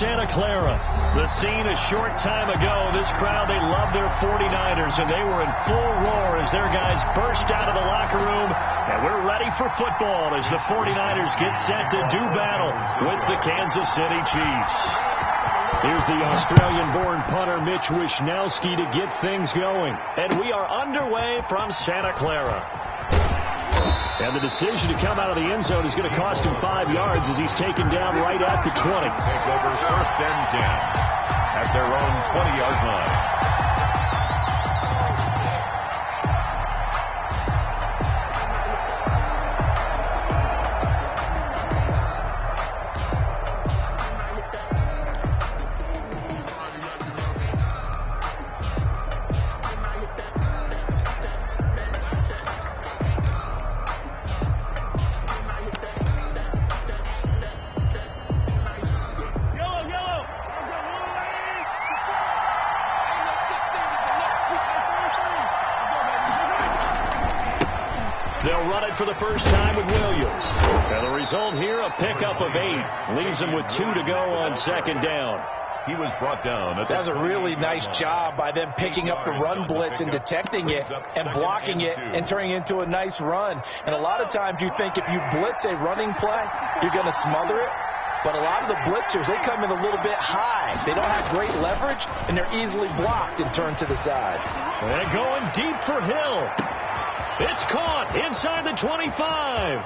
Santa Clara. The scene a short time ago. This crowd, they love their 49ers, and they were in full roar as their guys burst out of the locker room. And we're ready for football as the 49ers get set to do battle with the Kansas City Chiefs. Here's the Australian-born punter Mitch Wishnowsky to get things going. And we are underway from Santa Clara. And the decision to come out of the end zone is going to cost him 5 yards as he's taken down right at the 20. Take over 1st and 10 at their own 20-yard line. They'll run it for the first time with Williams. And the result here, a pickup of 8. Leaves them with 2 to go on 2nd down. He was brought down. That's a really nice job by them picking up the run blitz and detecting it and blocking it and turning it into a nice run. And a lot of times you think if you blitz a running play, you're going to smother it. But a lot of the blitzers, they come in a little bit high. They don't have great leverage, and they're easily blocked and turned to the side. And going deep for Hill. It's caught inside the 25.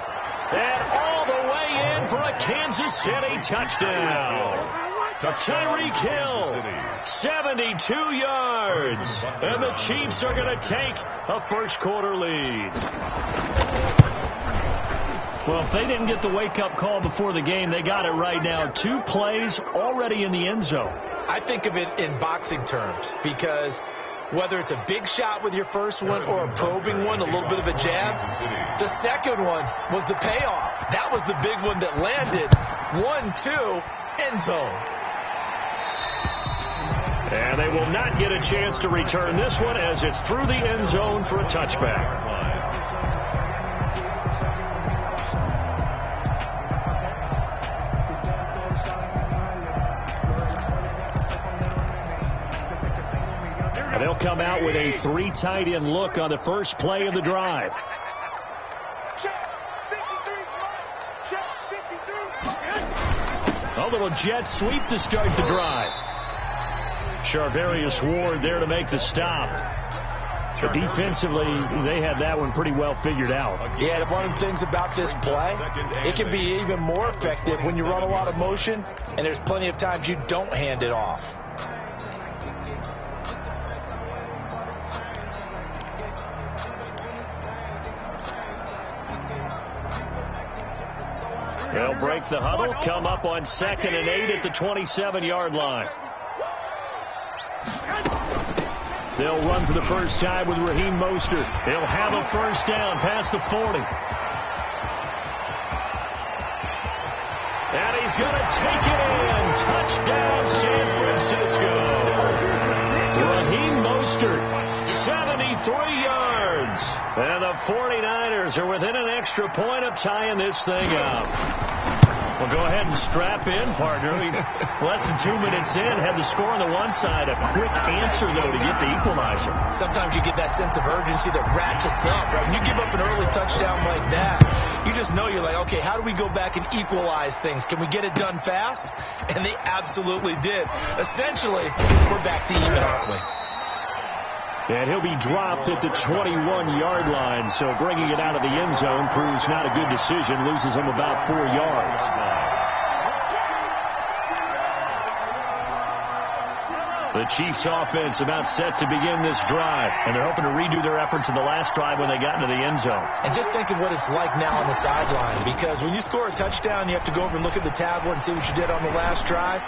And all the way in for a Kansas City touchdown. Tyreek Hill, 72 yards. And the Chiefs are going to take a first-quarter lead. Well, if they didn't get the wake-up call before the game, they got it right now. 2 plays already in the end zone. I think of it in boxing terms because whether it's a big shot with your first one or a probing one, a little bit of a jab, the second one was the payoff. That was the big one that landed. 1-2, end zone. And they will not get a chance to return this one as it's through the end zone for a touchback. And they'll come out with a 3 tight end look on the first play of the drive. A little jet sweep to start the drive. Charvarius Ward there to make the stop. But defensively, they had that one pretty well figured out. Yeah, one of the things about this play, it can be even more effective when you run a lot of motion, and there's plenty of times you don't hand it off. They'll break the huddle, come up on 2nd and 8 at the 27-yard line. They'll run for the first time with Raheem Mostert. They'll have a first down past the 40. And he's going to take it in. Touchdown, San Francisco. Raheem Mostert, 73 yards. And the 49ers are within an extra point of tying this thing up. Well, go ahead and strap in, partner. Less than 2 minutes in, had the score on the one side. A quick answer, though, to get the equalizer. Sometimes you get that sense of urgency that ratchets up, right? When you give up an early touchdown like that, you just know you're like, okay, how do we go back and equalize things? Can we get it done fast? And they absolutely did. Essentially, we're back to even, aren't we? And he'll be dropped at the 21-yard line, so bringing it out of the end zone proves not a good decision, loses him about 4 yards. The Chiefs offense about set to begin this drive, and they're hoping to redo their efforts in the last drive when they got into the end zone. And just think of what it's like now on the sideline, because when you score a touchdown, you have to go over and look at the tablet and see what you did on the last drive.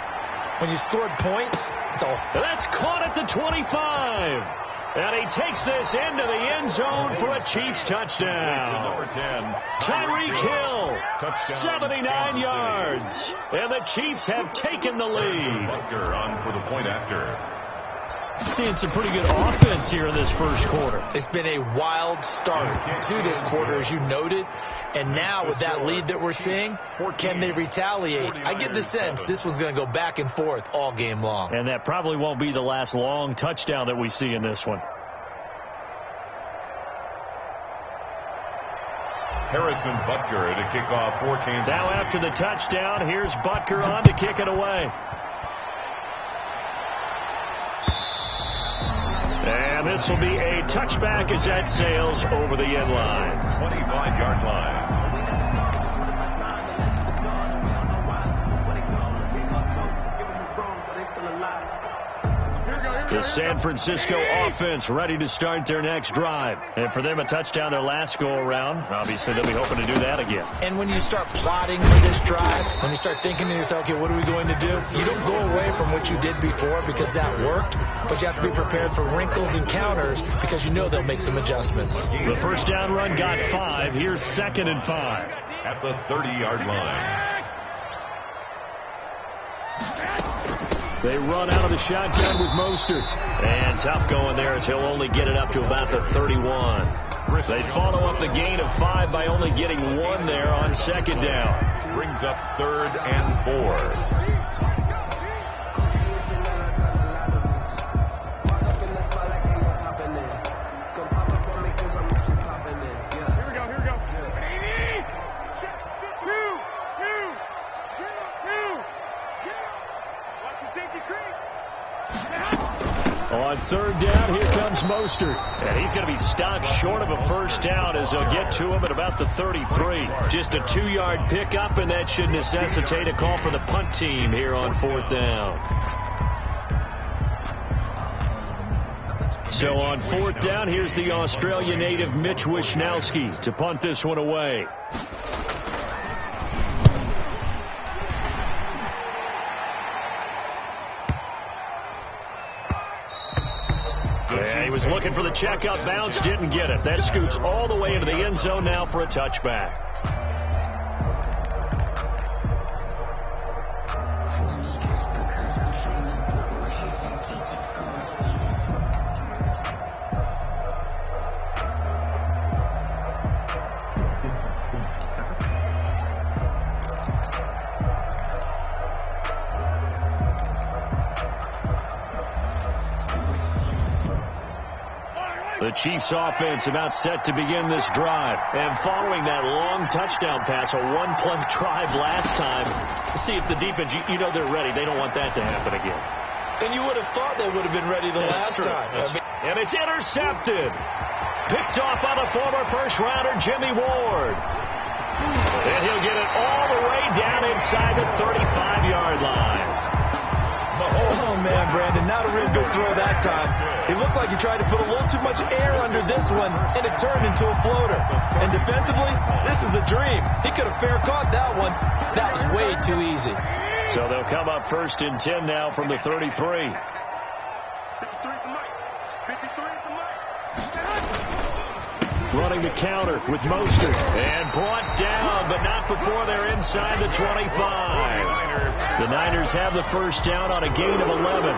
When you scored points, it's all... That's caught at the 25. And he takes this into the end zone for a Chiefs touchdown. Number 10. Tyreek Hill, 79 yards. And the Chiefs have taken the lead. Bunker on for the point after. Seeing some pretty good offense here in this first quarter. It's been a wild start to this quarter, as you noted. And now with that lead that we're seeing, can they retaliate? I get the sense this one's going to go back and forth all game long. And that probably won't be the last long touchdown that we see in this one. Harrison Butker to kick off for Kansas City. Now after the touchdown, here's Butker on to kick it away. And this will be a touchback as that sails over the end line. 25-yard line. The San Francisco offense ready to start their next drive. And for them, a touchdown their last go-around. Obviously, they'll be hoping to do that again. And when you start plotting for this drive, when you start thinking to yourself, okay, what are we going to do? You don't go away from what you did before because that worked, but you have to be prepared for wrinkles and counters because you know they'll make some adjustments. The first down run got 5. Here's 2nd and 5. At the 30-yard line. They run out of the shotgun with Mostert. And tough going there as he'll only get it up to about the 31. They follow up the gain of 5 by only getting 1 there on 2nd down. Brings up 3rd and 4. On 3rd down, here comes Mostert. And he's going to be stopped short of a first down as they'll get to him at about the 33. Just a 2-yard pickup, and that should necessitate a call for the punt team here on 4th down. So on 4th down, here's the Australia native Mitch Wishnowsky to punt this one away. He was looking for the checkout bounce, didn't get it. That scoots all the way into the end zone now for a touchback. The Chiefs offense about set to begin this drive. And following that long touchdown pass, a one-play drive last time, see if the defense, you know they're ready. They don't want that to happen again. And you would have thought they would have been ready the last time. And it's intercepted. Picked off by the former first-rounder Jimmy Ward. And he'll get it all the way down inside the 35-yard line. Oh, man, Brandon, not a real good throw that time. He looked like he tried to put a little too much air under this one, and it turned into a floater. And defensively, this is a dream. He could have fair caught that one. That was way too easy. So they'll come up 1st and 10 now from the 33. Running the counter with Mostert. And brought down, but not before they're inside the 25. The Niners have the first down on a gain of 11.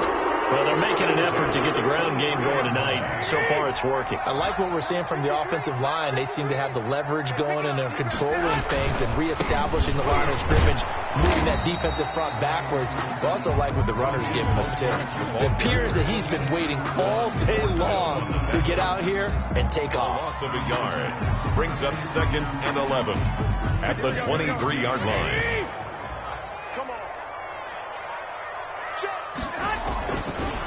Well, they're making an effort to get the ground game going tonight. So far, it's working. I like what we're seeing from the offensive line. They seem to have the leverage going, and they're controlling things and reestablishing the line of scrimmage, moving that defensive front backwards. I also like what the runner's giving us, too. It appears that he's been waiting all day long to get out here and take off. Loss of a yard. Brings up 2nd and 11 at the 23-yard line.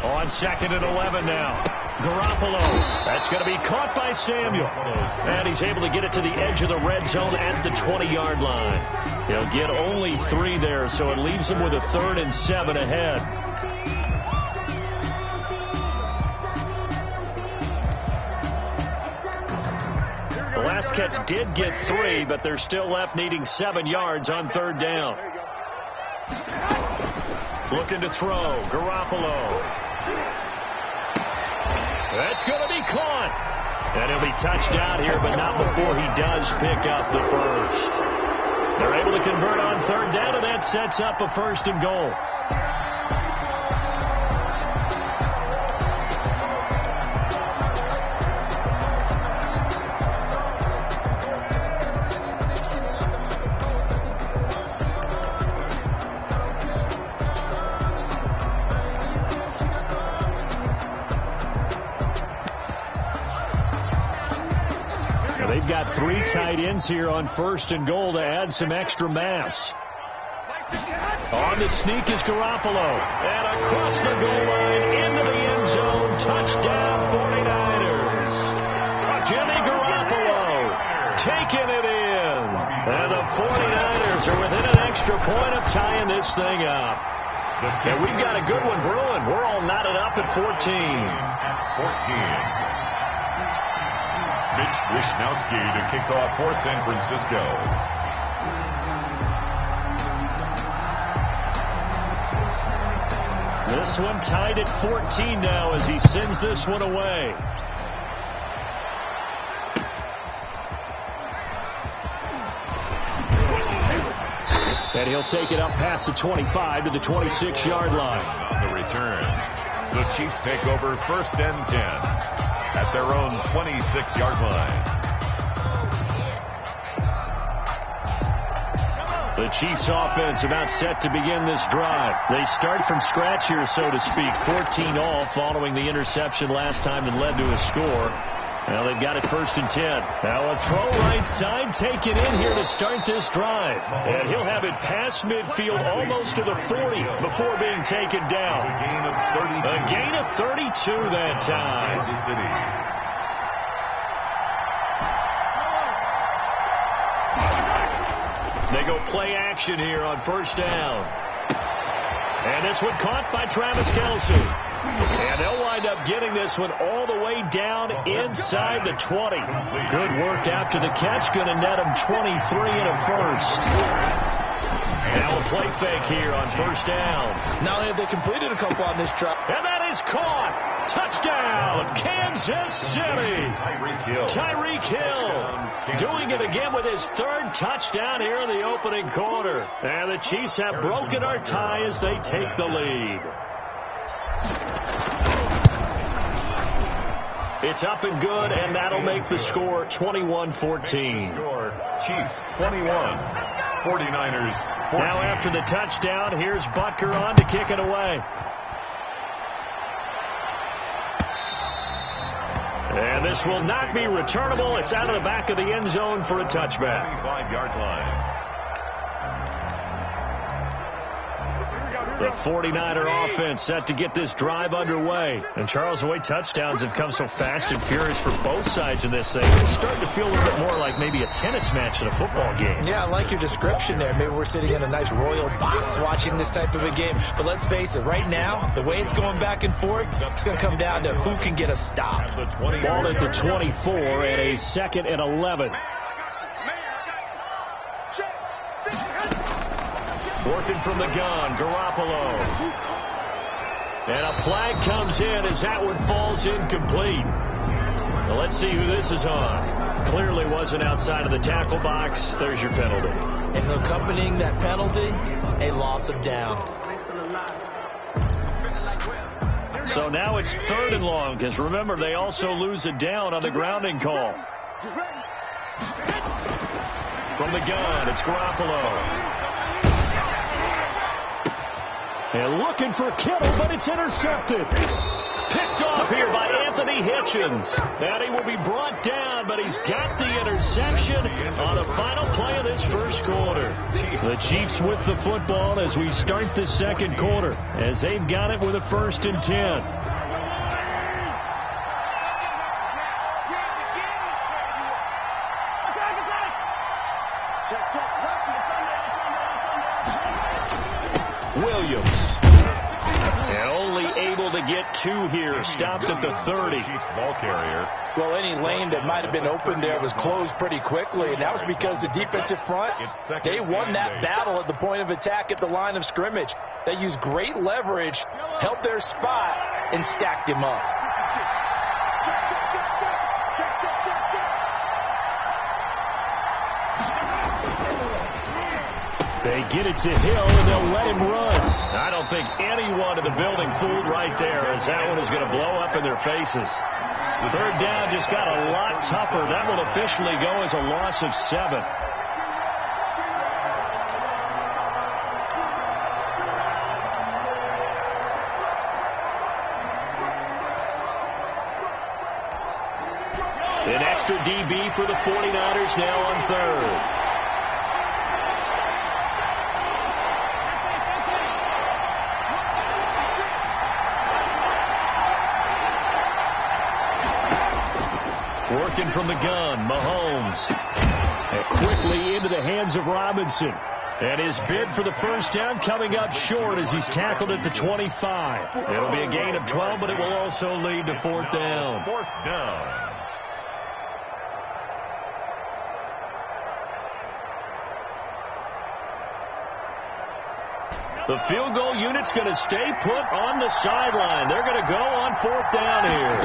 On 2nd and 11 now. Garoppolo. That's going to be caught by Samuel. And he's able to get it to the edge of the red zone at the 20-yard line. He'll get only 3 there, so it leaves him with a 3rd and 7 ahead. The last catch did get 3, but they're still left needing 7 yards on 3rd down. Looking to throw. Garoppolo. That's going to be caught. And he'll be touched out here, but not before he does pick up the first. They're able to convert on 3rd down, and that sets up a 1st and goal. they've got 3 tight ends here on 1st and goal to add some extra mass. On the sneak is Garoppolo. And across the goal line into the end zone. Touchdown 49ers. Jimmy Garoppolo taking it in. And the 49ers are within an extra point of tying this thing up. And we've got a good one brewing. We're all knotted up at 14. Mitch Wishnowsky to kick off for San Francisco. This one tied at 14 now as he sends this one away. And he'll take it up past the 25 to the 26-yard line. On the return, the Chiefs take over 1st and 10 at their own 26-yard line. The Chiefs offense about set to begin this drive. They start from scratch here, so to speak. 14 all following the interception last time that led to a score. Now they've got it 1st and 10. Now a throw right side taken in here to start this drive. And he'll have it past midfield almost to the 40 before being taken down. A gain of 32 that time. Kansas City. They go play action here on 1st down. And this one caught by Travis Kelce. And they'll wind up getting this one all the way down inside the 20. Good work after the catch. Going to net them 23 and a first. Now a play fake here on 1st down. Not only have they completed a couple on this drive. And that is caught. Touchdown, Kansas City. Tyreek Hill doing it again with his 3rd touchdown here in the opening quarter. And the Chiefs have broken our tie as they take the lead. It's up and good, and that'll make the score 21-14. Chiefs 21, 49ers 14. Now after the touchdown, here's Butker on to kick it away. And this will not be returnable. It's out of the back of the end zone for a touchback. 25-yard line. The 49er offense set to get this drive underway. And Charles, the way touchdowns have come so fast and furious for both sides of this thing, it's starting to feel a little bit more like maybe a tennis match than a football game. Yeah, I like your description there. Maybe we're sitting in a nice royal box watching this type of a game. But let's face it, right now, the way it's going back and forth, it's going to come down to who can get a stop. Ball at the 24 and a 2nd and 11. Working from the gun, Garoppolo. And a flag comes in as that one falls incomplete. Well, let's see who this is on. Clearly wasn't outside of the tackle box. There's your penalty. And accompanying that penalty, a loss of down. So now it's 3rd and long, because remember, they also lose a down on the grounding call. From the gun, it's Garoppolo. And looking for Kittle, but it's intercepted. Picked off here by Anthony Hitchens. And he will be brought down, but he's got the interception on the final play of this 1st quarter. The Chiefs with the football as we start the 2nd quarter, as they've got it with a 1st and 10. Williams. And only able to get 2 here. Stopped at the 30. Chiefs ball carrier. Well, any lane that might have been open there was closed pretty quickly, and that was because the defensive front, they won that battle at the point of attack at the line of scrimmage. They used great leverage, held their spot, and stacked him up. They get it to Hill, and they'll let him run. I don't think anyone in the building fooled right there, as that one is going to blow up in their faces. The 3rd down just got a lot tougher. That will officially go as a loss of 7. The next extra DB for the 49ers now on third. Working from the gun, Mahomes. And quickly into the hands of Robinson. And his bid for the first down coming up short as he's tackled at the 25. It'll be a gain of 12, but it will also lead to fourth down. Fourth down. The field goal unit's going to stay put on the sideline. They're going to go on fourth down here.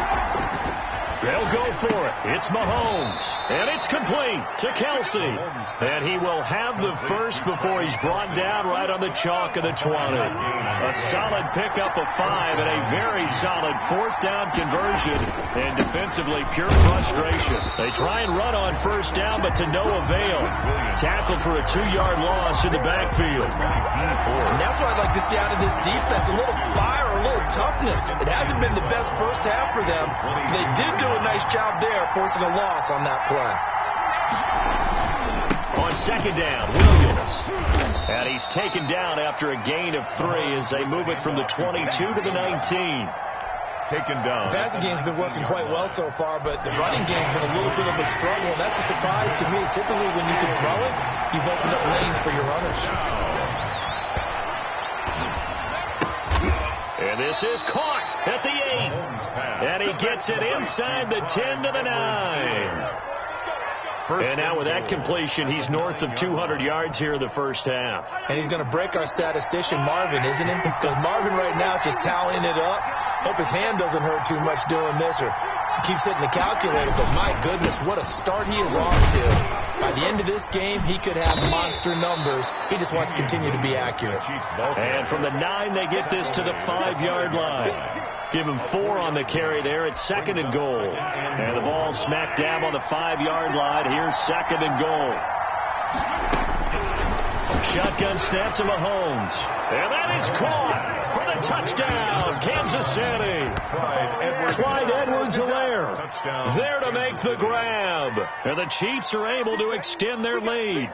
They'll go for it. It's Mahomes. And it's complete to Kelsey. And he will have the first before he's brought down right on the chalk of the 20. A solid pickup of 5 and a very solid fourth down conversion. And defensively, pure frustration. They try and run on first down, but to no avail. Tackled for a 2-yard loss in the backfield. And that's what I'd like to see out of this defense. A little fire, a little toughness. It hasn't been the best first half for them. They did do a nice job there, forcing a loss on that play. On second down, Williams. And he's taken down after a gain of 3 as they move it from the 22 to the 19. Taken down. The passing game's been working quite well so far, but the running game's been a little bit of a struggle. That's a surprise to me. Typically, when you can throw it, you've opened up lanes for your runners. And this is caught at the 8. And he gets it inside the 10 to the 9. And now with that completion, he's north of 200 yards here in the first half. And he's going to break our statistician, Marvin, isn't he? Because Marvin right now is just tallying it up. Hope his hand doesn't hurt too much doing this or keeps hitting the calculator. But my goodness, what a start he is on to. By the end of this game, he could have monster numbers. He just wants to continue to be accurate. And from the 9, they get this to the 5-yard line. Give him 4 on the carry there. It's second and goal. And the ball smack dab on the 5-yard line. Here's second and goal. Shotgun snap to Mahomes. And that is caught for the touchdown. Kansas City. Clyde Edwards-Helaire there to make the grab. And the Chiefs are able to extend their lead.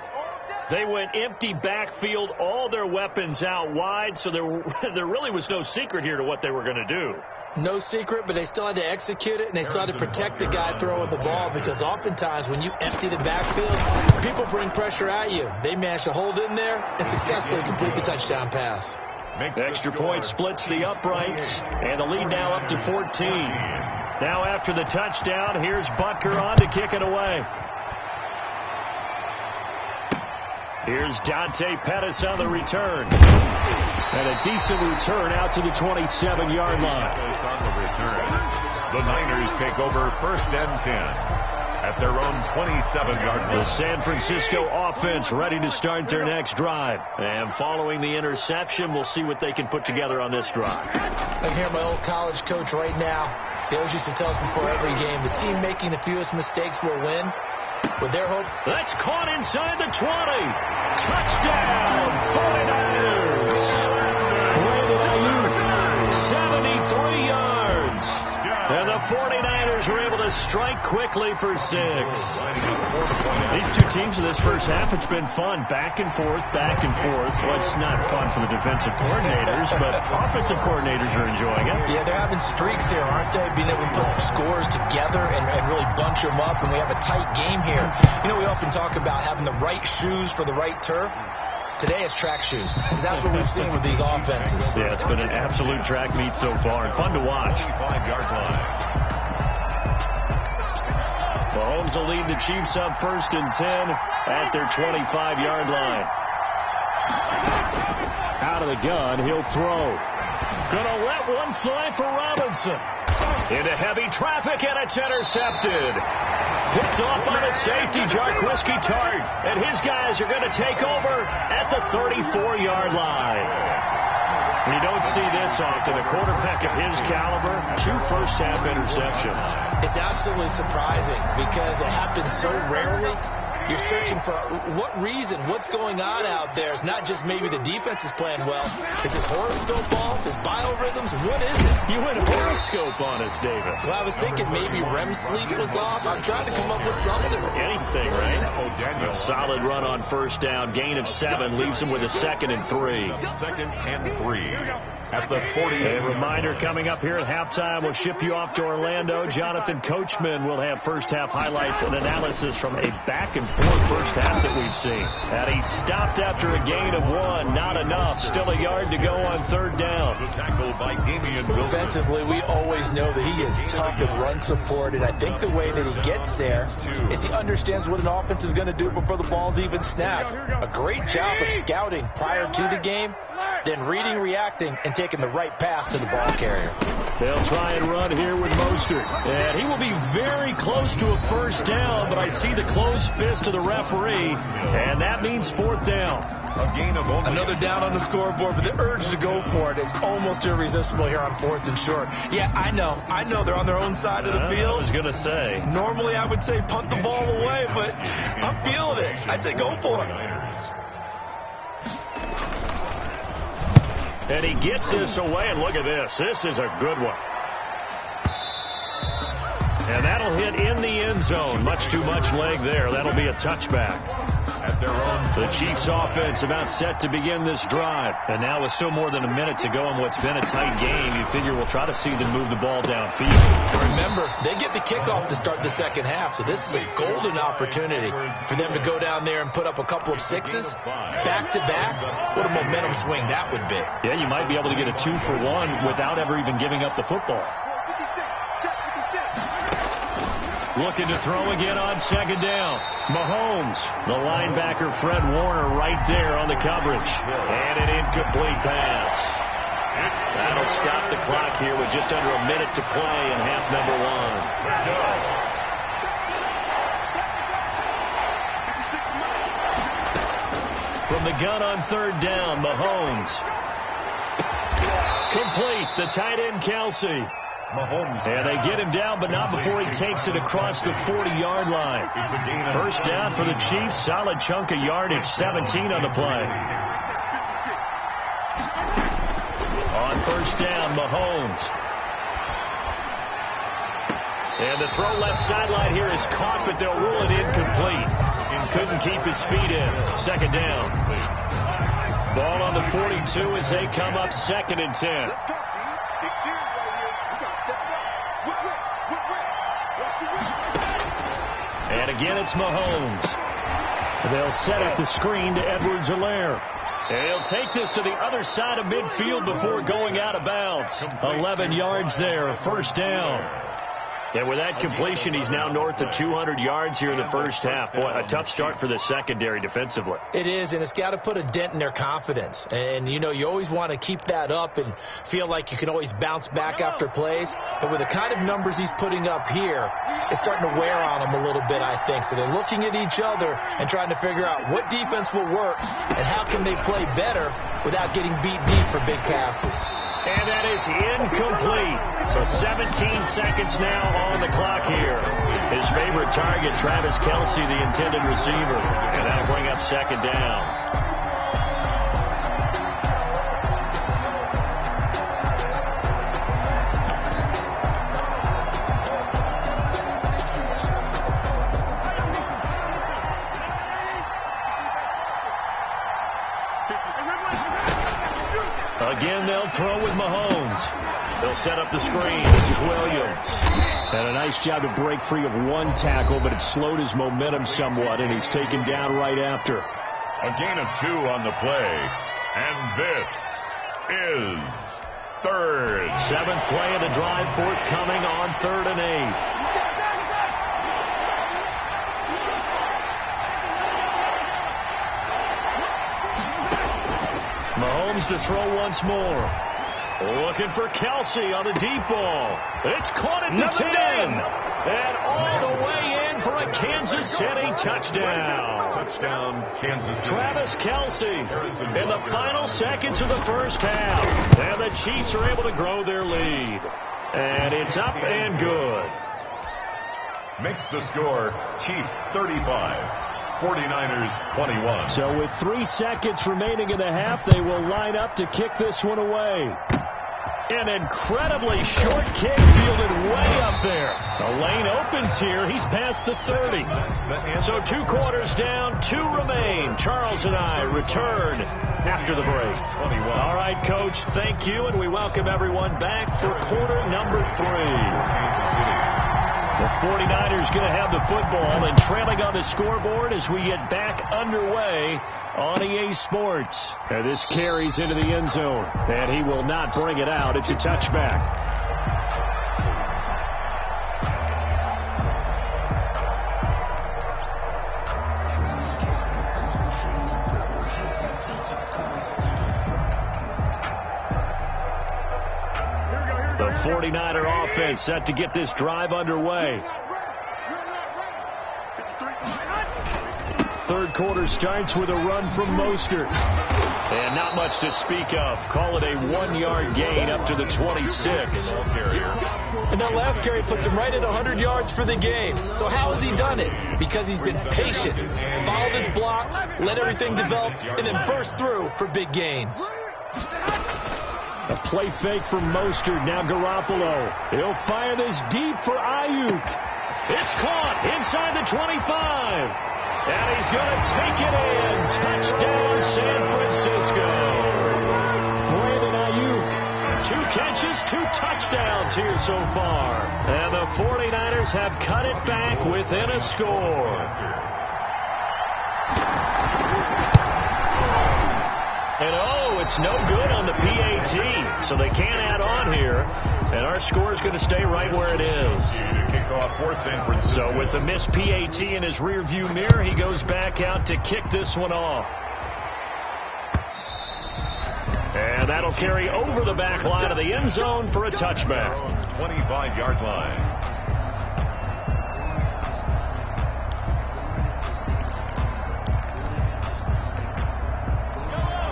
They went empty backfield, all their weapons out wide, so there really was no secret here to what they were going to do. No secret, but they still had to execute it, and they still had to protect the guy throwing the ball, because oftentimes when you empty the backfield, people bring pressure at you. They managed to hold in there and successfully complete the touchdown pass. Extra point splits the uprights, and the lead now up to 14. Now after the touchdown, here's Butker on to kick it away. Here's Dante Pettis on the return. And a decent return out to the 27-yard line. The Niners take over first and 10 at their own 27-yard line. The San Francisco offense ready to start their next drive. And following the interception, we'll see what they can put together on this drive. I'm here, my old college coach right now. He always used to tell us before every game, the team making the fewest mistakes will win. With their hope. That's caught inside the 20. Touchdown, 49ers. Brandon Ayuk, 73 yards. And the 49ers were able to strike quickly for 6. These two teams in this first half, it's been fun. Back and forth, back and forth. Well, it's not fun for the defensive coordinators, but offensive coordinators are enjoying it. Yeah, they're having streaks here, aren't they? Being able to put scores together and really bunch them up, and we have a tight game here. You know, we often talk about having the right shoes for the right turf. Today it's track shoes. That's what we've seen with these offenses. Yeah, it's been an absolute track meet so far and fun to watch. 25-yard line. Mahomes will lead the Chiefs up first and 10 at their 25-yard line. Out of the gun, he'll throw. Gonna let one fly for Robinson. Into heavy traffic, and it's intercepted. Picked off by the safety, Jarquiski Tart. And his guys are going to take over at the 34-yard line. You don't see this often. A quarterback of his caliber, 2 first-half interceptions. It's absolutely surprising because it happens so rarely. You're searching for what reason, what's going on out there. It's not just maybe the defense is playing well. Is this horoscope ball? Is biorhythms? What is it? You went horoscope telescope on us, David. Well, I was thinking maybe REM sleep was off. I'm trying to come up with something. Anything, right? A solid run on first down. Gain of 7 leaves him with a 2nd and 3. 2nd and 3 at the 40. A reminder coming up here at halftime. We'll ship you off to Orlando. Jonathan Coachman will have first half highlights and analysis from a back-and-forth first half that we've seen. And he stopped after a gain of 1. Not enough. Still a yard to go on third down. Tackled by Damian Wilson. Defensively, we always know that he is tough and run support, and I think the way that he gets there is he understands what an offense is going to do before the ball's even snapped. A great job of scouting prior to the game, then reading, reacting, and taking the right path to the ball carrier. They'll try and run here with Mostert. And he will be very close to a first down, but I see the closed fist of the referee, and that means 4th down. A gain of only another down on the scoreboard, but the urge to go for it is almost irresistible here on 4th and short. Yeah, I know they're on their own side of the field. I was going to say. Normally I would say punt the ball away, but I'm feeling it. I say go for it. And he gets this away, and look at this. This is a good one. And that'll hit in the end zone. Much too much leg there. That'll be a touchback. At their own. The Chiefs offense about set to begin this drive. And now with still more than a minute to go in what's been a tight game, you figure we'll try to see them move the ball downfield. Remember, they get the kickoff to start the second half, so this is a golden opportunity for them to go down there and put up a couple of 6s back-to-back. What a momentum swing that would be. Yeah, you might be able to get a 2-for-1 without ever even giving up the football. Looking to throw again on second down. Mahomes, the linebacker Fred Warner right there on the coverage. And an incomplete pass. That'll stop the clock here with just under a minute to play in half number 1. From the gun on third down, Mahomes. Complete, the tight end Kelsey. Mahomes. And they get him down, but not before he takes it across the 40-yard line. First down for the Chiefs. Solid chunk of yardage. 17 on the play. On first down, Mahomes. And the throw left sideline here is caught, but they'll rule it incomplete. And couldn't keep his feet in. Second down. Ball on the 42 as they come up 2nd and 10. And again, it's Mahomes. They'll set up the screen to Edwards-Helaire. He'll take this to the other side of midfield before going out of bounds. 11 yards there, first down. And with that completion, he's now north of 200 yards here in the first half. Boy, a tough start for the secondary defensively. It is, and it's got to put a dent in their confidence. And, you know, you always want to keep that up and feel like you can always bounce back after plays. But with the kind of numbers he's putting up here, it's starting to wear on them a little bit, I think. So they're looking at each other and trying to figure out what defense will work and how can they play better without getting beat deep for big passes. And that is incomplete. So 17 seconds now on the clock here. His favorite target, Travis Kelsey, the intended receiver. And that'll bring up second down. Again, they'll throw with Mahomes. They'll set up the screen. This is Williams. And a nice job to break free of one tackle, but it slowed his momentum somewhat, and he's taken down right after. A gain of 2 on the play. And this is third. 7th play of the drive, forthcoming on 3rd and 8. Mahomes to throw once more. Looking for Kelsey on the deep ball. It's caught at the 10. And all the way in for a Kansas City touchdown. Touchdown, Kansas City. Travis Kelsey in the final seconds of the first half. And the Chiefs are able to grow their lead. And it's up and good. Makes the score Chiefs 35. 49ers 21. So with 3 seconds remaining in the half, they will line up to kick this one away. An incredibly short kick fielded way up there. The lane opens here. He's past the 30. So 2 quarters down, 2 remain. Charles and I return after the break. All right, Coach, thank you, and we welcome everyone back for quarter number 3. The 49ers going to have the football and trailing on the scoreboard as we get back underway on EA Sports. And this carries into the end zone, and he will not bring it out. It's a touchback. The 49er offense set to get this drive underway. Third quarter starts with a run from Mostert. And not much to speak of. Call it a 1-yard gain up to the 26. And that last carry puts him right at 100 yards for the game. So how has he done it? Because he's been patient, followed his blocks, let everything develop, and then burst through for big gains. A play fake from Mostert. Now Garoppolo. He'll fire this deep for Ayuk. It's caught inside the 25. And he's going to take it in. Touchdown, San Francisco. Brandon Ayuk. 2 catches, 2 touchdowns here so far. And the 49ers have cut it back within a score. And it's no good on the PAT, so they can't add on here. And our score is going to stay right where it is. So with the missed PAT in his rearview mirror, he goes back out to kick this one off. And that'll carry over the back line of the end zone for a touchback. 25-yard line.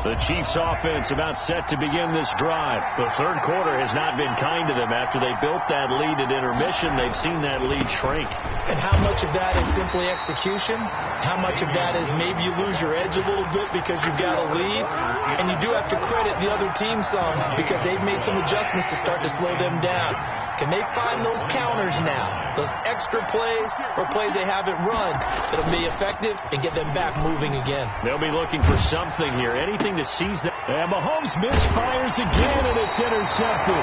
The Chiefs offense about set to begin this drive. The third quarter has not been kind to them. After they built that lead at intermission, they've seen that lead shrink. And how much of that is simply execution? How much of that is maybe you lose your edge a little bit because you've got a lead? And you do have to credit the other team some because they've made some adjustments to start to slow them down. Can they find those counters now, those extra plays or plays they haven't run that'll be effective and get them back moving again? They'll be looking for something here, anything to seize that. And Mahomes misfires again, and it's intercepted.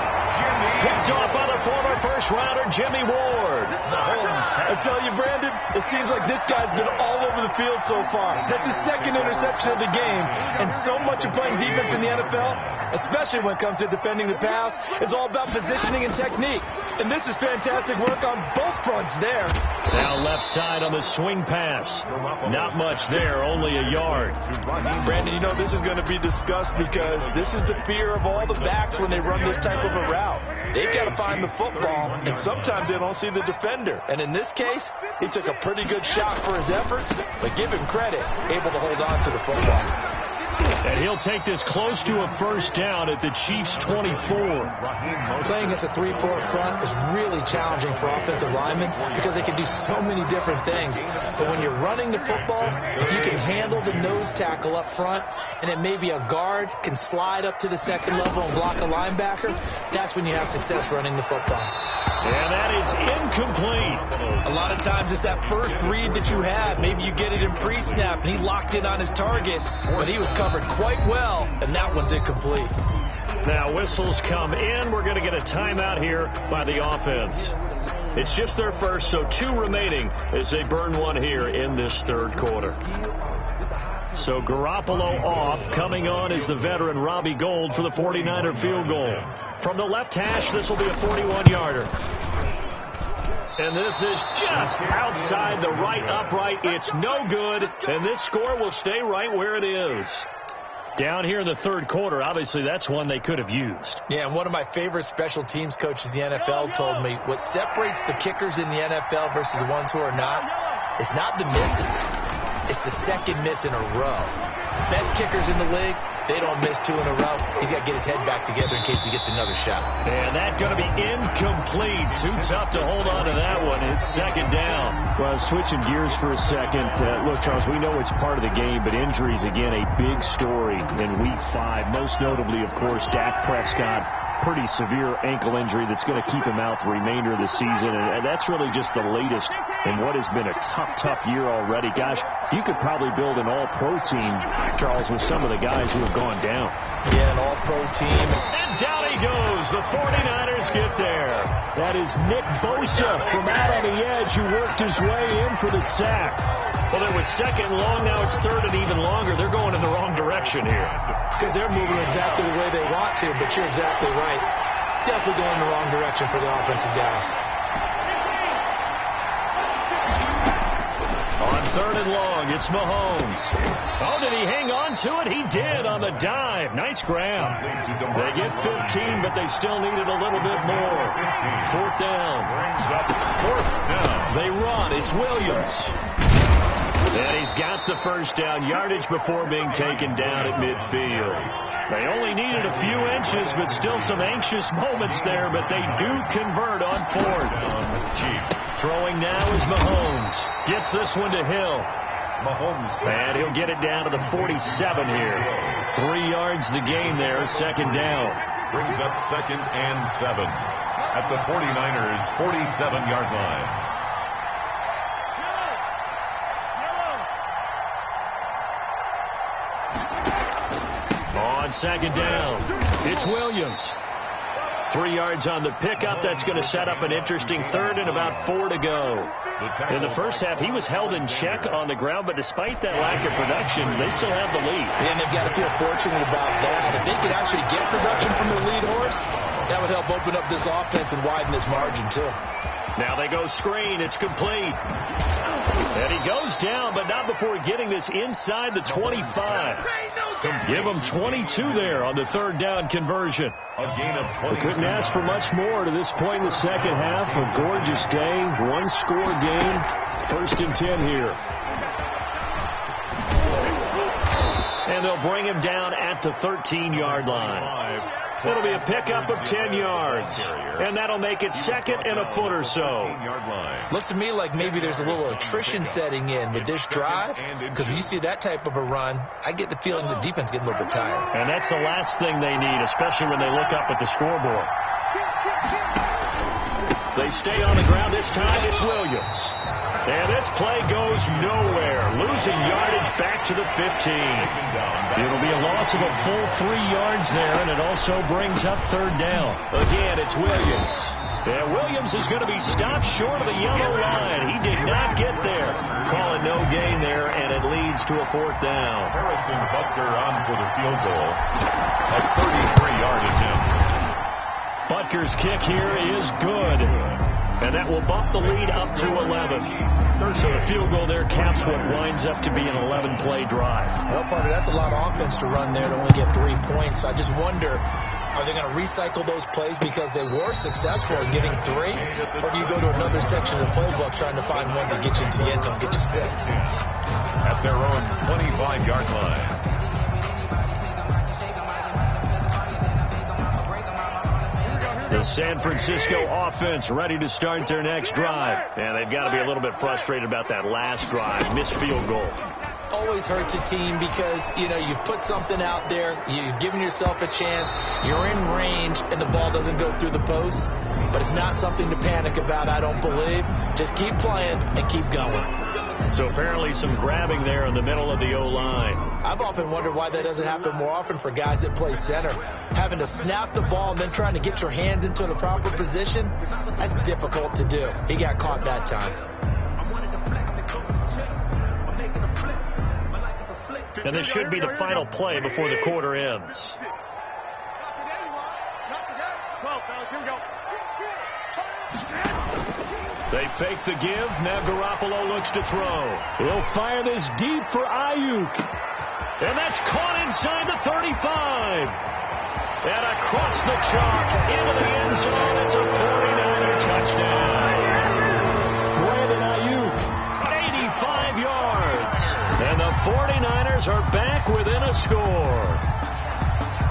Picked off by the former first-rounder Jimmy Ward. I tell you, Brandon, it seems like this guy's been all over the field so far. That's his second interception of the game, and so much of playing defense in the NFL, especially when it comes to defending the pass, is all about positioning and technique. And this is fantastic work on both fronts there. Now left side on the swing pass. Not much there, only a yard. Brandon, you know this is going to be discussed because this is the fear of all the backs when they run this type of a route. They've got to find the football, and sometimes they don't see the defender. And in this case, he took a pretty good shot for his efforts, but give him credit, able to hold on to the football. And he'll take this close to a first down at the Chiefs' 24. Playing against a 3-4 front is really challenging for offensive linemen because they can do so many different things. But when you're running the football, if you can handle the nose tackle up front, and then maybe a guard can slide up to the second level and block a linebacker, that's when you have success running the football. And that is incomplete. A lot of times it's that first read that you have. Maybe you get it in pre-snap, and he locked in on his target, but he was covered quite well, and that one's incomplete. Now whistles come in. We're going to get a timeout here by the offense. It's just their first, so 2 remaining as they burn one here in this third quarter. So Garoppolo off. Coming on is the veteran Robbie Gould for the 49er field goal. From the left hash, this will be a 41-yarder. And this is just outside the right upright. It's no good, and this score will stay right where it is. Down here in the third quarter, obviously that's one they could have used. Yeah, and one of my favorite special teams coaches in the NFL told me what separates the kickers in the NFL versus the ones who are not is not the misses. It's the second miss in a row. Best kickers in the league, they don't miss 2 in a row. He's got to get his head back together in case he gets another shot. And that's going to be incomplete. Too tough to hold on to that one. It's second down. Well, switching gears for a second. Look, Charles, we know it's part of the game, but injuries, again, a big story in Week 5. Most notably, of course, Dak Prescott pretty severe ankle injury that's going to keep him out the remainder of the season, and that's really just the latest in what has been a tough year already. Gosh, you could probably build an all-pro team, Charles, with some of the guys who have gone down. Yeah, an all-pro team. And down he goes. The 49ers get there. That is Nick Bosa from out on the edge who worked his way in for the sack. Well, it was second long. Now it's third and even longer. They're going in the wrong direction here. Because they're moving exactly the way they want to, but you're exactly right. Definitely going in the wrong direction for the offensive guys. On third and long, it's Mahomes. Oh, did he hang on to it? He did on the dive. Nice grab. They get 15, but they still needed a little bit more. Fourth down. They run. It's Williams. And he's got the first down, yardage before being taken down at midfield. They only needed a few inches, but still some anxious moments there, but they do convert on fourth. Throwing now is Mahomes. Gets this one to Hill. And he'll get it down to the 47 here. 3 yards the game there, second down. Brings up second and 7 at the 49ers' 47-yard line. On second down, it's Williams. 3 yards on the pickup. That's going to set up an interesting third and about 4 to go. In the first half, he was held in check on the ground, but despite that lack of production, they still have the lead. And they've got to feel fortunate about that. If they could actually get production from their lead horse, that would help open up this offense and widen this margin, too. Now they go screen. It's complete. And he goes down, but not before getting this inside the 25. Give him 22 there on the third down conversion. A gain of 20. We couldn't ask for much more to this point in the second half. A gorgeous day, one-score game. First and 10 here. And they'll bring him down at the 13-yard line. It'll be a pickup of 10 yards. And that'll make it second and a foot or so. Looks to me like maybe there's a little attrition setting in with this drive. Because when you see that type of a run, I get the feeling the defense getting a little bit tired. And that's the last thing they need, especially when they look up at the scoreboard. They stay on the ground. This time it's Williams. And this play goes nowhere. Losing yardage back to the 15. It'll be a loss of a full 3 yards there, and it also brings up third down. Again, it's Williams. And Williams is going to be stopped short of the yellow line. He did not get there. Calling no gain there, and it leads to a fourth down. Harrison Butker on for the field goal. A 33-yard attempt. Butker's kick here is good. And that will bump the lead up to 11. So the field goal there caps what winds up to be an 11-play drive. Well, partner, that's a lot of offense to run there to only get 3 points. I just wonder, are they going to recycle those plays because they were successful in getting 3? Or do you go to another section of the playbook trying to find ones that get you into the end zone, get you 6? At their own 25-yard line. The San Francisco offense ready to start their next drive. And they've got to be a little bit frustrated about that last drive. Missed field goal. Always hurts a team because, you've put something out there. You've given yourself a chance. You're in range, and the ball doesn't go through the posts. But it's not something to panic about, I don't believe. Just keep playing and keep going. So apparently some grabbing there in the middle of the O-line. I've often wondered why that doesn't happen more often for guys that play center. Having to snap the ball and then trying to get your hands into the proper position, that's difficult to do. He got caught that time. And this should be the final play before the quarter ends. They fake the give. Now Garoppolo looks to throw. He'll fire this deep for Ayuk. And that's caught inside the 35. And across the chalk into the end zone. It's a 49er touchdown. Brandon Ayuk, 85 yards. And the 49ers are back within a score.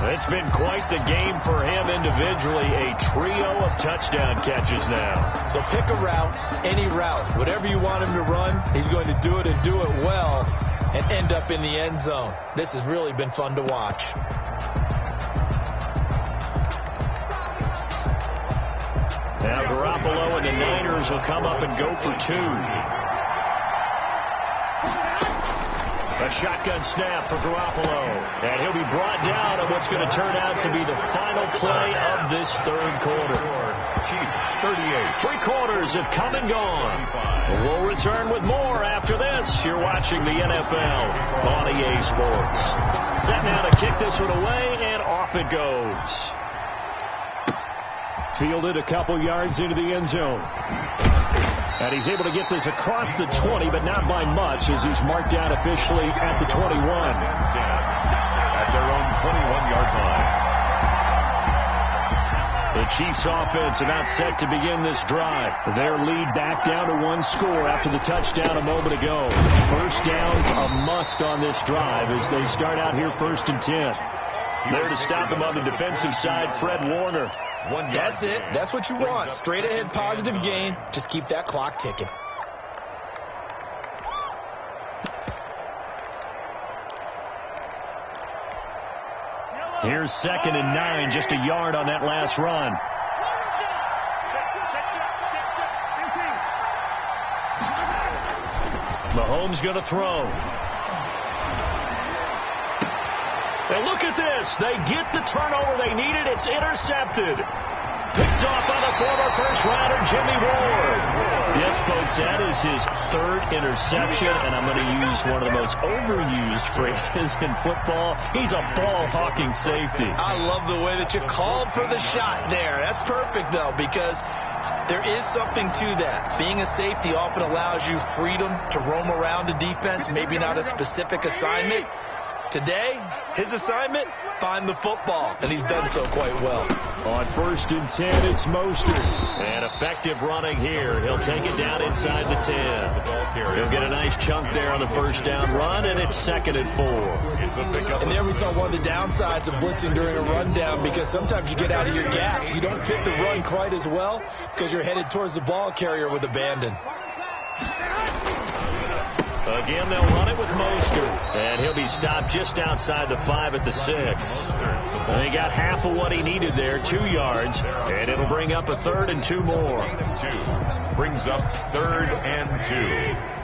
It's been quite the game for him individually. A trio of touchdown catches now. So pick a route, any route. Whatever you want him to run, he's going to do it and do it well and end up in the end zone. This has really been fun to watch. Now Garoppolo and the Niners will come up and go for 2. A shotgun snap for Garoppolo. And he'll be brought down on what's going to turn out to be the final play of this third quarter. Chiefs 38. 3 quarters have come and gone. We'll return with more after this. You're watching the NFL on EA Sports. Set now to kick this one away, and off it goes. Fielded a couple yards into the end zone. And he's able to get this across the 20, but not by much, as he's marked out officially at the 21. At their own 21-yard line. The Chiefs offense about set to begin this drive. Their lead back down to 1 score after the touchdown a moment ago. First down's a must on this drive as they start out here 1st and 10. There to stop him on the defensive side, Fred Warner. That's it. That's what you want. Straight ahead positive gain. Just keep that clock ticking. Here's 2nd and 9, just a yard on that last run. Mahomes going to throw. And look at this. They get the turnover they needed. It's intercepted. Picked off by the former first-rounder, Jimmy Ward. Yes, folks, that is his 3rd interception, and I'm going to use one of the most overused phrases in football. He's a ball-hawking safety. I love the way that you called for the shot there. That's perfect, though, because there is something to that. Being a safety often allows you freedom to roam around the defense, maybe not a specific assignment. Today, his assignment, find the football, and he's done so quite well. On 1st and 10, it's Mostert. And effective running here. He'll take it down inside the 10. He'll get a nice chunk there on the first down run, and it's 2nd and 4. And there we saw one of the downsides of blitzing during a rundown, because sometimes you get out of your gaps. You don't fit the run quite as well because you're headed towards the ball carrier with abandon. Again, they'll run it with Mostert, and he'll be stopped just outside the 5 at the 6. And he got half of what he needed there, 2 yards, and it'll bring up a 3rd and 2 more. Brings up 3rd and 2.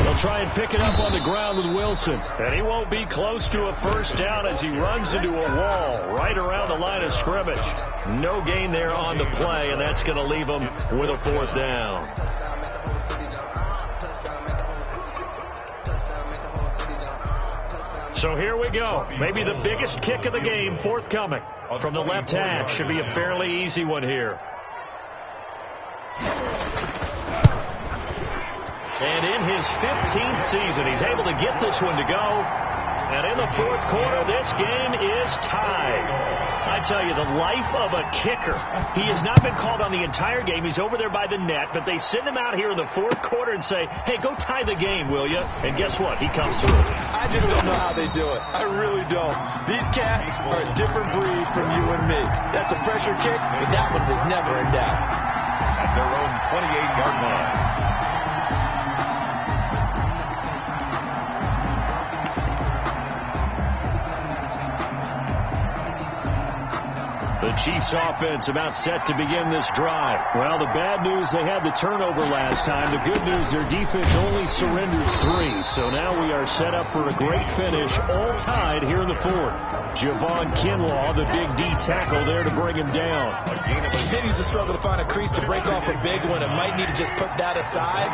They'll try and pick it up on the ground with Wilson. And he won't be close to a first down as he runs into a wall right around the line of scrimmage. No gain there on the play, and that's going to leave him with a 4th down. So here we go. Maybe the biggest kick of the game forthcoming from the left hash. Should be a fairly easy one here. And in his 15th season, he's able to get this one to go. And in the 4th quarter, this game is tied. I tell you, the life of a kicker. He has not been called on the entire game. He's over there by the net, but they send him out here in the 4th quarter and say, hey, go tie the game, will you? And guess what? He comes through. I just don't know how they do it. I really don't. These cats are a different breed from you and me. That's a pressure kick, but that one was never in doubt. At their own 28-yard line. The Chiefs offense about set to begin this drive. Well, the bad news, they had the turnover last time. The good news, their defense only surrendered 3. So now we are set up for a great finish, all tied here in the 4th. Javon Kinlaw, the big D tackle there to bring him down. He continues to struggle to find a crease to break off a big one, and might need to just put that aside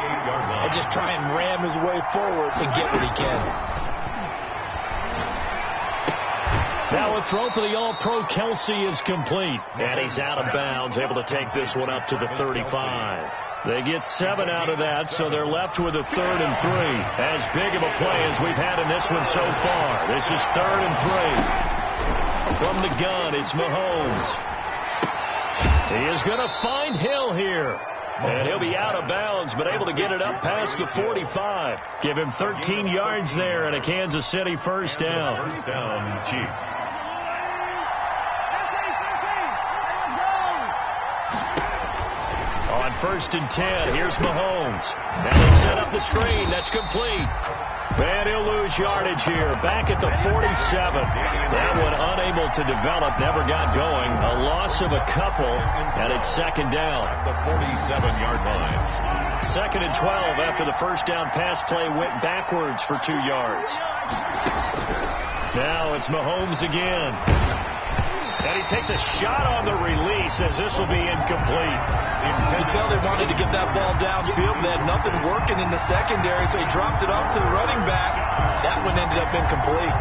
and just try and ram his way forward and get what he can. Now a throw for the All-Pro Kelsey is complete. And he's out of bounds, able to take this one up to the 35. They get 7 out of that, so they're left with a 3rd and 3. As big of a play as we've had in this one so far. This is 3rd and 3. From the gun, it's Mahomes. He is going to find Hill here. And he'll be out of bounds, but able to get it up past the 45. Give him 13 yards there and a Kansas City first down. First down, Chiefs. On 1st and 10, here's Mahomes. And they set up the screen. That's complete. And he'll lose yardage here. Back at the 47. That one unable to develop, never got going. A loss of a couple, and it's second down. The 47-yard line. Second and 12 after the first down pass play went backwards for 2 yards. Now it's Mahomes again. And he takes a shot on the release as this will be incomplete. You can tell they wanted to get that ball downfield. They had nothing working in the secondary, so he dropped it off to the running back. That one ended up incomplete.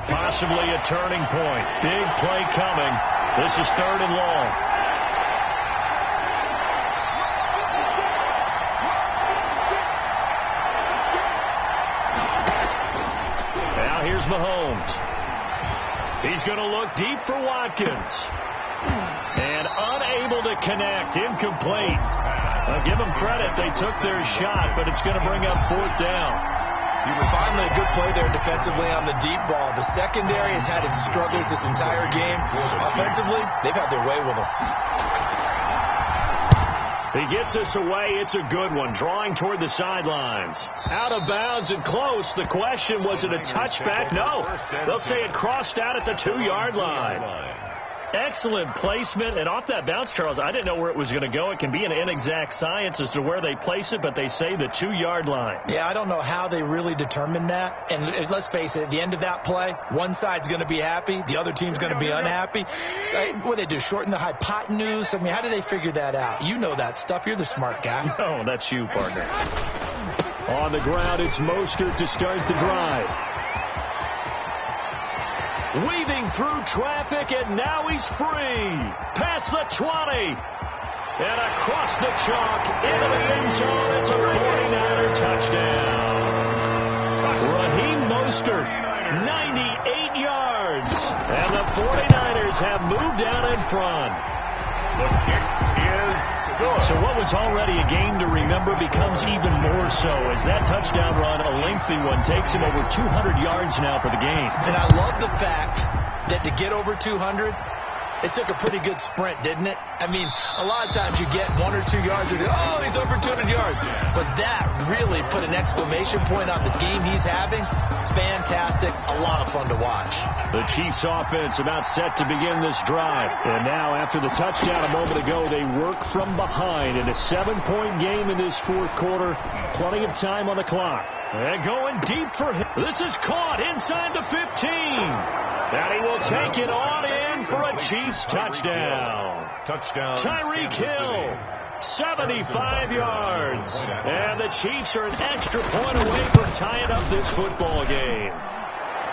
Possibly a turning point. Big play coming. This is third and long. Now here's Mahomes. He's going to look deep for Watkins. And unable to connect. Incomplete. I'll give them credit. They took their shot, but it's going to bring up fourth down. Finally, a good play there defensively on the deep ball. The secondary has had its struggles this entire game. Offensively, they've had their way with them. He gets us away. It's a good one. Drawing toward the sidelines. Out of bounds and close. The question, was it a touchback? No. They'll say it crossed out at the 2-yard line. Excellent placement, and off that bounce, Charles, I didn't know where it was going to go. It can be an inexact science as to where they place it, but they say the 2-yard line. Yeah, I don't know how they really determined that. And let's face it, at the end of that play, one side's going to be happy, the other team's going to be unhappy. So, what do they do, shorten the hypotenuse? I mean, how do they figure that out? You know that stuff. You're the smart guy. No, that's you, partner. On the ground, it's Mostert to start the drive. Weaving through traffic, and now he's free. Past the 20. And across the chalk, into the end zone. It's a 49er touchdown. Raheem Mostert, 98 yards. And the 49ers have moved down in front. The kick is good. So what was already a game to remember becomes even more so as that touchdown run, a lengthy one, takes him over 200 yards now for the game. And I love the fact that to get over 200, it took a pretty good sprint, didn't it? I mean, a lot of times you get 1 or 2 yards and oh, he's over 200 yards. But that really put an exclamation point on the game he's having. Fantastic. A lot of fun to watch. The Chiefs offense about set to begin this drive. And now after the touchdown a moment ago, they work from behind in a 7-point game in this fourth quarter. Plenty of time on the clock. And going deep for him. This is caught inside the 15. And he will take it on in for a Chiefs touchdown. Touchdown. Tyreek Hill, 75 yards. And the Chiefs are an extra point away from tying up this football game.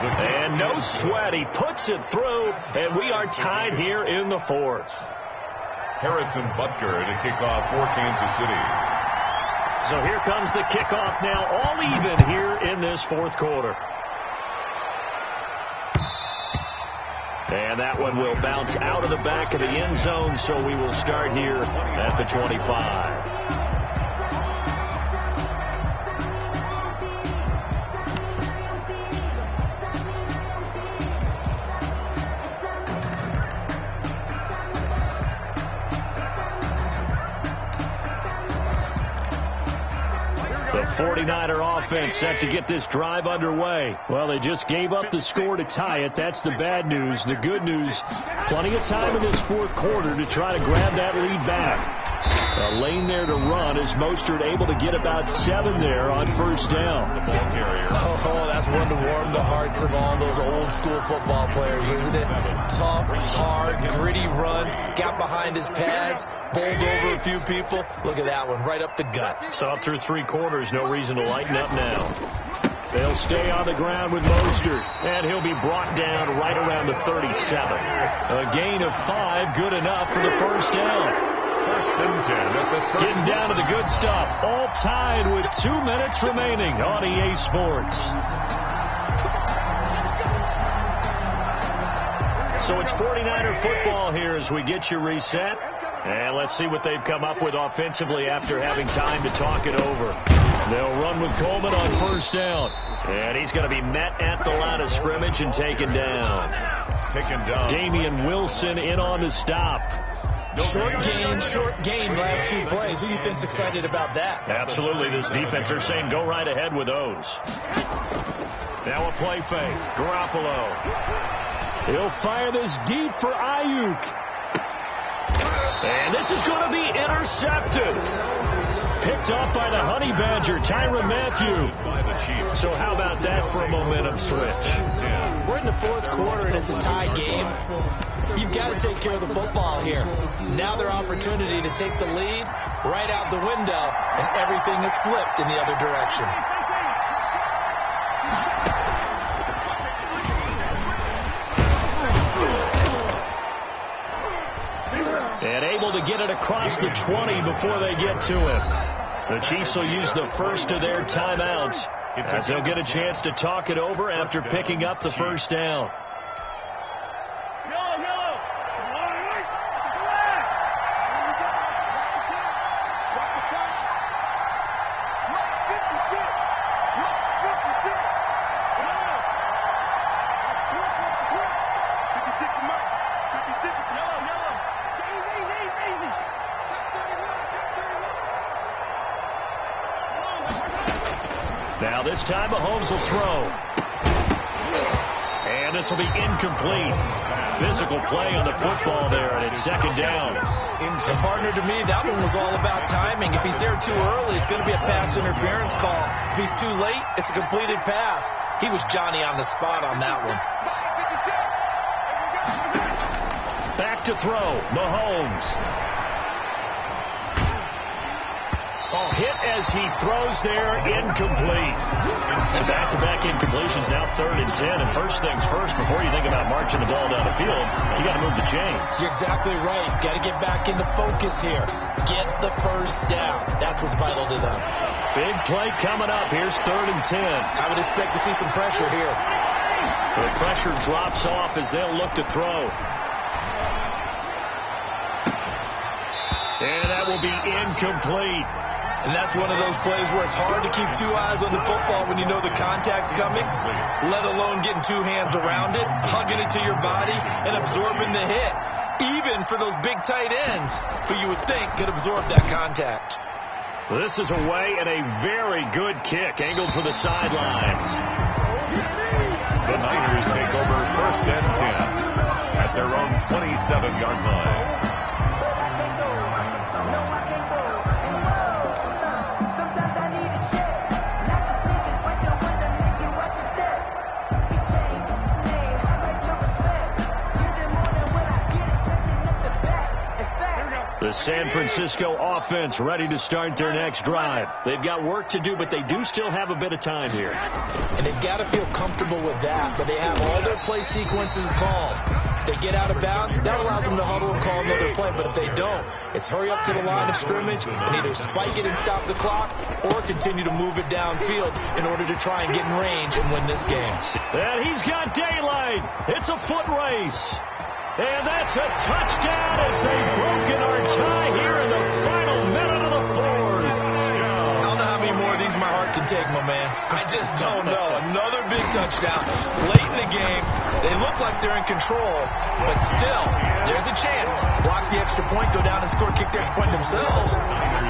And no sweat. He puts it through, and we are tied here in the fourth. Harrison Butker to kick off for Kansas City. So here comes the kickoff now, all even here in this fourth quarter. And that one will bounce out of the back of the end zone, so we will start here at the 25. The 49er offense set to get this drive underway. Well, they just gave up the score to tie it. That's the bad news. The good news, plenty of time in this fourth quarter to try to grab that lead back. A lane there to run as Mostert able to get about 7 there on first down. The ball carrier. Oh, that's one to warm the hearts of all those old school football players, isn't it? Tough, hard, gritty run. Got behind his pads, bowled over a few people. Look at that one, right up the gut. Saw it through 3 quarters. No reason to lighten up now. They'll stay on the ground with Mostert, and he'll be brought down right around the 37. A gain of 5, good enough for the first down. First and 10 at the 30. Getting down to the good stuff. All tied with 2 minutes remaining on EA Sports. So it's 49er football here as we get you reset. And let's see what they've come up with offensively after having time to talk it over. They'll run with Coleman on first down. And he's going to be met at the line of scrimmage and taken down. Damian Wilson in on the stop. Short gain last 2 plays. Who do you think's excited about that? Absolutely. This defense, they're saying go right ahead with those. Now a play fake. Garoppolo. He'll fire this deep for Ayuk. And this is going to be intercepted. Picked up by the Honey Badger, Tyrann Mathieu. So how about that for a momentum switch? We're in the 4th quarter and it's a tie game. You've got to take care of the football here. Now their opportunity to take the lead right out the window, and everything is flipped in the other direction. And able to get it across the 20 before they get to him. The Chiefs will use the first of their timeouts as they'll get a chance to talk it over after picking up the first down. Now this time Mahomes will throw. And this will be incomplete. Physical play on the football there, and it's second down. And partner, to me, that one was all about timing. If he's there too early, it's going to be a pass interference call. If he's too late, it's a completed pass. He was Johnny on the spot on that one. Back to throw. Mahomes. Hit as he throws there, incomplete. So back-to-back incompletions, now 3rd and 10. And first things first, before you think about marching the ball down the field, you got to move the chains. You're exactly right. Got to get back into focus here. Get the first down. That's what's vital to them. Big play coming up. Here's 3rd and 10. I would expect to see some pressure here. The pressure drops off as they'll look to throw. And that will be incomplete. And that's one of those plays where it's hard to keep 2 eyes on the football when you know the contact's coming, let alone getting 2 hands around it, hugging it to your body, and absorbing the hit, even for those big tight ends who you would think could absorb that contact. This is away and a very good kick, angled for the sidelines. The Niners take over 1st and 10 at their own 27-yard line. The San Francisco offense ready to start their next drive. They've got work to do, but they do still have a bit of time here. And they've got to feel comfortable with that, but they have all their play sequences called. If they get out of bounds, that allows them to huddle and call another play, but if they don't, it's hurry up to the line of scrimmage and either spike it and stop the clock or continue to move it downfield in order to try and get in range and win this game. And he's got daylight. It's a foot race. And that's a touchdown as they've broken our tie here in the final minute of the 4th. I don't know how many more of these my heart can take, my man. I just don't know. Another big touchdown. Late in the game, they look like they're in control, but still, there's a chance. Block the extra point, go down and score, kick the extra point themselves.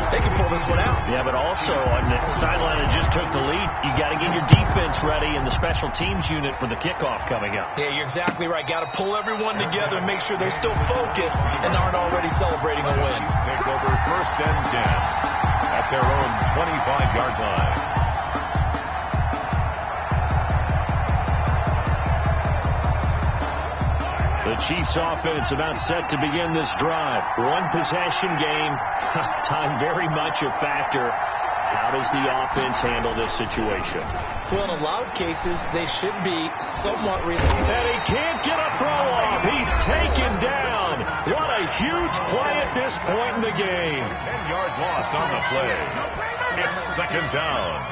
They can pull this one out. Yeah, but also on the sideline that just took the lead, you got to get your defense ready in the special teams unit for the kickoff coming up. Yeah, you're exactly right. Got to pull everyone together and make sure they're still focused and aren't already celebrating a win. Take over 1st and 10 at their own 25-yard line. The Chiefs offense about set to begin this drive. 1 possession game. Time very much a factor. How does the offense handle this situation? Well, in a lot of cases, they should be somewhat related. And he can't get a throw off. He's taken down. What a huge play at this point in the game. 10-yard loss on the play. It's 2nd down.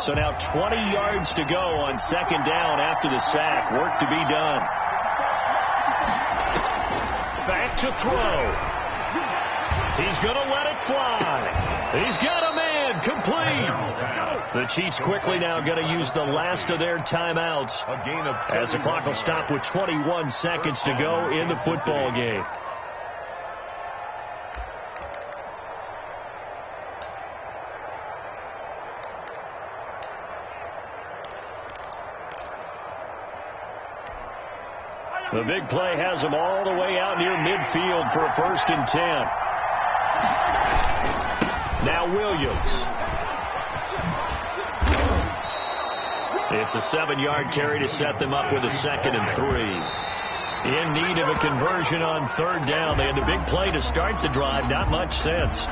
So now 20 yards to go on second down after the sack. Work to be done. Back to throw. He's going to let it fly. He's got a man complete. The Chiefs quickly now going to use the last of their timeouts as the clock will stop with 21 seconds to go in the football game. The big play has them all the way out near midfield for a 1st and 10. Now Williams. It's a 7-yard carry to set them up with a 2nd and 3. In need of a conversion on 3rd down. They had the big play to start the drive. Not much sense.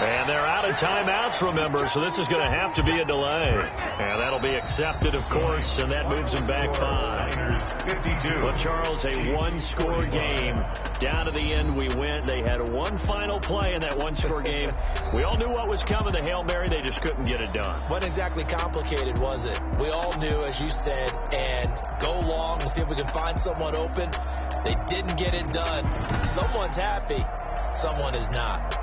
And they're out of timeouts, remember, so this is going to have to be a delay. And that'll be accepted, of course, and that moves them back 5. Well, Charles, a one-score game. Down to the end we went. They had one final play in that one-score game. We all knew what was coming, the Hail Mary. They just couldn't get it done. Wasn't exactly complicated, was it? We all knew, as you said, and go long and see if we can find someone open. They didn't get it done. Someone's happy. Someone is not.